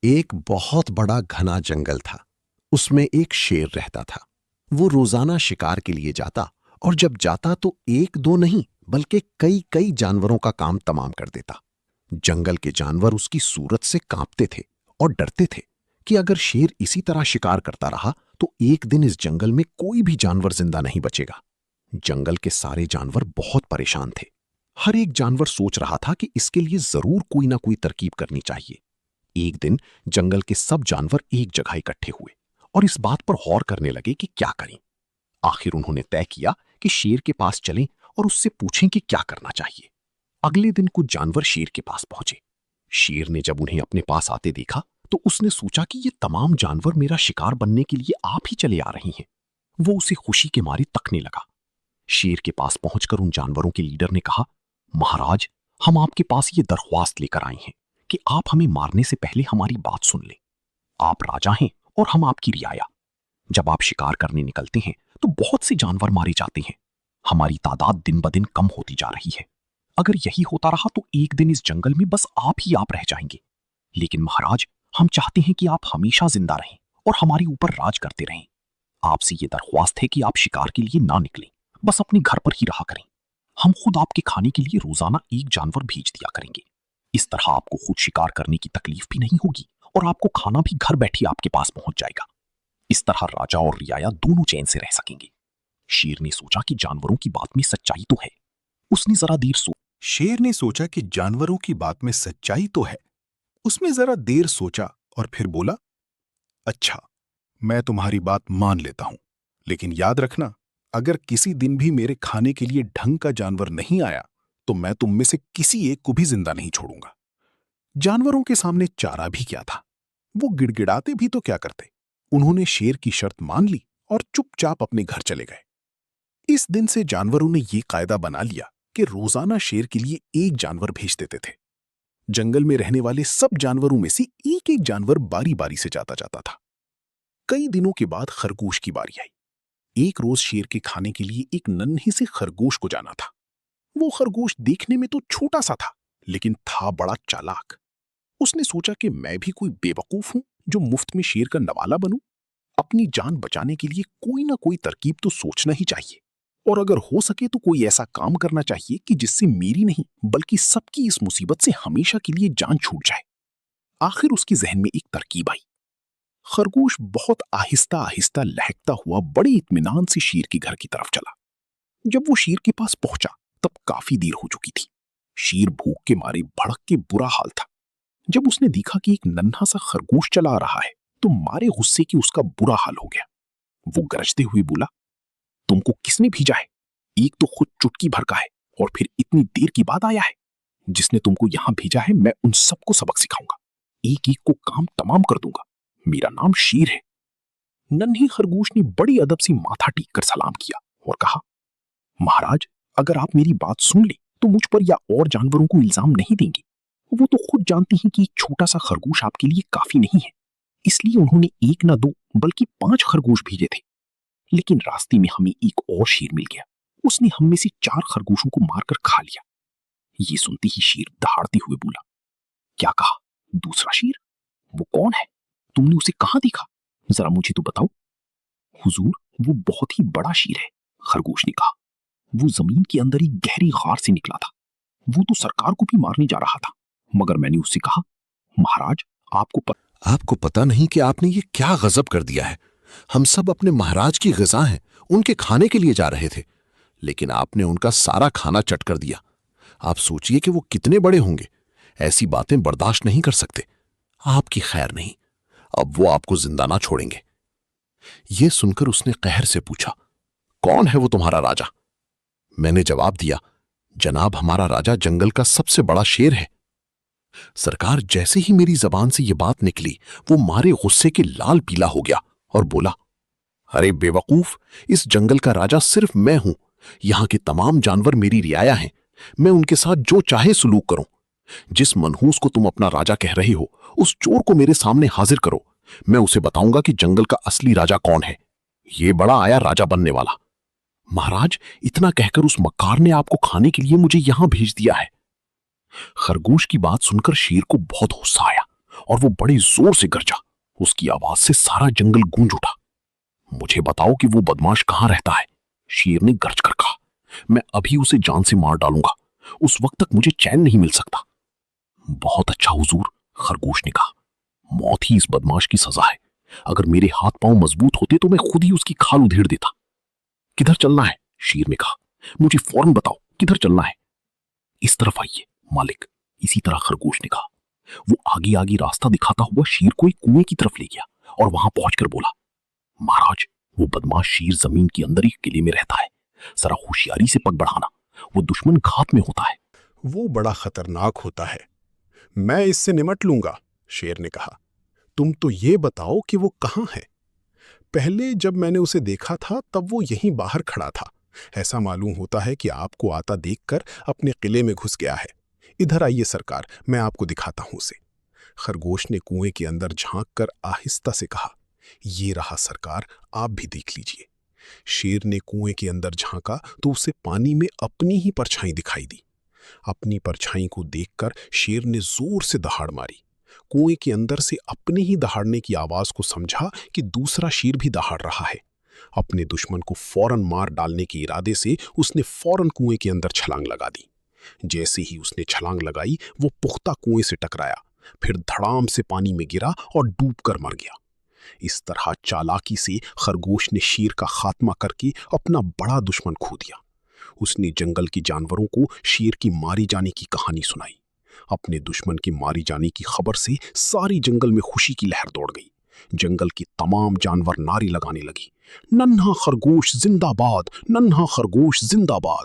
एक बहुत बड़ा घना जंगल था। उसमें एक शेर रहता था। वो रोजाना शिकार के लिए जाता और जब जाता तो एक दो नहीं बल्कि कई कई जानवरों का काम तमाम कर देता। जंगल के जानवर उसकी सूरत से कांपते थे और डरते थे कि अगर शेर इसी तरह शिकार करता रहा तो एक दिन इस जंगल में कोई भी जानवर जिंदा नहीं बचेगा। जंगल के सारे जानवर बहुत परेशान थे। हर एक जानवर सोच रहा था कि इसके लिए जरूर कोई ना कोई तरकीब करनी चाहिए। एक दिन जंगल के सब जानवर एक जगह इकट्ठे हुए और इस बात पर गौर करने लगे कि क्या करें। आखिर उन्होंने तय किया कि शेर के पास चलें और उससे पूछें कि क्या करना चाहिए। अगले दिन कुछ जानवर शेर के पास पहुंचे। शेर ने जब उन्हें अपने पास आते देखा तो उसने सोचा कि ये तमाम जानवर मेरा शिकार बनने के लिए आप ही चले आ रही हैं। वो उसे खुशी के मारे तकने लगा। शेर के पास पहुंचकर उन जानवरों के लीडर ने कहा, महाराज, हम आपके पास ये दरख्वास्त लेकर आए हैं कि आप हमें मारने से पहले हमारी बात सुन लें। आप राजा हैं और हम आपकी रियाया। जब आप शिकार करने निकलते हैं तो बहुत से जानवर मारे जाते हैं। हमारी तादाद दिन ब दिन कम होती जा रही है। अगर यही होता रहा तो एक दिन इस जंगल में बस आप ही आप रह जाएंगे। लेकिन महाराज, हम चाहते हैं कि आप हमेशा जिंदा रहें और हमारे ऊपर राज करते रहें। आपसे ये दरख्वास्त है कि आप शिकार के लिए ना निकलें, बस अपने घर पर ही रहा करें। हम खुद आपके खाने के लिए रोजाना एक जानवर भेज दिया करेंगे। इस तरह आपको खुद शिकार करने की तकलीफ भी नहीं होगी और आपको खाना भी घर बैठे आपके पास पहुंच जाएगा। इस तरह राजा और रियाया दोनों चैन से रह सकेंगे। शेर ने सोचा कि जानवरों की बात में सच्चाई तो है। उसने जरा देर शेर ने सोचा कि जानवरों की बात में सच्चाई तो है। उसने जरा देर सोचा और फिर बोला, अच्छा, मैं तुम्हारी बात मान लेता हूं, लेकिन याद रखना, अगर किसी दिन भी मेरे खाने के लिए ढंग का जानवर नहीं आया तो मैं तुम में से किसी एक को भी जिंदा नहीं छोड़ूंगा। जानवरों के सामने चारा भी क्या था, वो गिड़गिड़ाते भी तो क्या करते। उन्होंने शेर की शर्त मान ली और चुपचाप अपने घर चले गए। इस दिन से जानवरों ने यह कायदा बना लिया कि रोजाना शेर के लिए एक जानवर भेज देते थे। जंगल में रहने वाले सब जानवरों में से एक एक जानवर बारी बारी से जाता जाता था। कई दिनों के बाद खरगोश की बारी आई। एक रोज शेर के खाने के लिए एक नन्हे से खरगोश को जाना था। वो खरगोश देखने में तो छोटा सा था, लेकिन था बड़ा चालाक। उसने सोचा कि मैं भी कोई बेवकूफ हूं जो मुफ्त में शेर का नवाला बनूं। अपनी जान बचाने के लिए कोई ना कोई तरकीब तो सोचना ही चाहिए, और अगर हो सके तो कोई ऐसा काम करना चाहिए कि जिससे मेरी नहीं बल्कि सबकी इस मुसीबत से हमेशा के लिए जान छूट जाए। आखिर उसके जहन में एक तरकीब आई। खरगोश बहुत आहिस्ता आहिस्ता लहकता हुआ बड़े इत्मीनान से शेर के घर की तरफ चला। जब वो शेर के पास पहुंचा तब काफी देर हो चुकी थी। शेर भूख के मारे भड़क के बुरा हाल था। जब उसने देखा कि एक नन्हा सा खरगोश चला आ रहा है तो मारे गुस्से की उसका बुरा हाल हो गया। वो गरजते हुए बोला, तुमको किसने भेजा है? एक तो खुद चुटकी भर का है और फिर इतनी देर के बाद आया है। जिसने तुमको यहां भेजा है मैं उन सबको सबक सिखाऊंगा, एक एक को काम तमाम कर दूंगा। मेरा नाम शेर है। नन्हे खरगोश ने बड़ी अदब से माथा टेक कर सलाम किया और कहा, महाराज, अगर आप मेरी बात सुन ले तो मुझ पर या और जानवरों को इल्जाम नहीं देंगे। वो तो खुद जानती हैं कि एक छोटा सा खरगोश आपके लिए काफी नहीं है, इसलिए उन्होंने एक ना दो बल्कि 5 खरगोश भेजे थे। लेकिन रास्ते में हमें एक और शेर मिल गया। उसने हम में से 4 खरगोशों को मारकर खा लिया। ये सुनते ही शेर दहाड़ते हुए बोला, क्या कहा? दूसरा शेर? वो कौन है? तुमने उसे कहां देखा? जरा मुझे तो बताओ। हुजूर, वो बहुत ही बड़ा शेर है, खरगोश ने कहा। वो जमीन के अंदर एक गहरी गार से निकला था। वो तो सरकार को भी मारने जा रहा था, मगर मैंने उससे कहा, महाराज, आपको पता नहीं कि आपने ये क्या गजब कर दिया है। हम सब अपने महाराज की ग़िज़ा हैं, उनके खाने के लिए जा रहे थे, लेकिन आपने उनका सारा खाना चट कर दिया। आप सोचिए कि वो कितने बड़े होंगे। ऐसी बातें बर्दाश्त नहीं कर सकते। आपकी खैर नहीं, अब वो आपको जिंदा ना छोड़ेंगे। ये सुनकर उसने कहर से पूछा, कौन है वो तुम्हारा राजा? मैंने जवाब दिया, जनाब, हमारा राजा जंगल का सबसे बड़ा शेर है। सरकार, जैसे ही मेरी जबान से यह बात निकली वो मारे गुस्से के लाल पीला हो गया और बोला, अरे बेवकूफ, इस जंगल का राजा सिर्फ मैं हूं। यहां के तमाम जानवर मेरी रियाया हैं। मैं उनके साथ जो चाहे सलूक करूं। जिस मनहूस को तुम अपना राजा कह रहे हो उस चोर को मेरे सामने हाजिर करो। मैं उसे बताऊंगा कि जंगल का असली राजा कौन है। ये बड़ा आया राजा बनने वाला। महाराज, इतना कहकर उस मक्कार ने आपको खाने के लिए मुझे यहां भेज दिया है। खरगोश की बात सुनकर शेर को बहुत गुस्सा आया और वो बड़े जोर से गरजा। उसकी आवाज से सारा जंगल गूंज उठा। मुझे बताओ कि वो बदमाश कहां रहता है, शेर ने गर्ज कर कहा। मैं अभी उसे जान से मार डालूंगा, उस वक्त तक मुझे चैन नहीं मिल सकता। बहुत अच्छा हुजूर, खरगोश ने कहा। मौत ही इस बदमाश की सजा है। अगर मेरे हाथ पांव मजबूत होते तो मैं खुद ही उसकी खाल उधेड़ देता। किधर चलना है, शेर ने कहा। मुझे फौरन बताओ किधर चलना है। इस तरफ आइए मालिक, इसी तरह खरगोश ने कहा। वो आगे आगे रास्ता दिखाता हुआ शेर को एक कुएं की तरफ ले गया और वहां पहुंचकर बोला, महाराज, वो बदमाश शेर जमीन के अंदर एक किले में रहता है। जरा होशियारी से पग बढ़ाना, वो दुश्मन घात में होता है। वो बड़ा खतरनाक होता है, मैं इससे निमट लूंगा, शेर ने कहा। तुम तो ये बताओ कि वो कहां है। पहले जब मैंने उसे देखा था तब वो यहीं बाहर खड़ा था। ऐसा मालूम होता है कि आपको आता देखकर अपने किले में घुस गया है। इधर आइए सरकार, मैं आपको दिखाता हूं उसे। खरगोश ने कुएं के अंदर झांक कर आहिस्ता से कहा, ये रहा सरकार, आप भी देख लीजिए। शेर ने कुएं के अंदर झांका तो उसे पानी में अपनी ही परछाई दिखाई दी। अपनी परछाई को देखकर शेर ने जोर से दहाड़ मारी। कुएं के अंदर से अपने ही दहाड़ने की आवाज को समझा कि दूसरा शेर भी दहाड़ रहा है। अपने दुश्मन को फौरन मार डालने के इरादे से उसने फौरन कुएं के अंदर छलांग लगा दी। जैसे ही उसने छलांग लगाई वो पुख्ता कुएं से टकराया, फिर धड़ाम से पानी में गिरा और डूबकर मर गया। इस तरह चालाकी से खरगोश ने शेर का खात्मा करके अपना बड़ा दुश्मन खो दिया। उसने जंगल के जानवरों को शेर की मारी जाने की कहानी सुनाई। अपने दुश्मन के मारी जाने की खबर से सारी जंगल में खुशी की लहर दौड़ गई। जंगल के तमाम जानवर नारे लगाने लगी, नन्हा खरगोश जिंदाबाद, नन्हा खरगोश जिंदाबाद।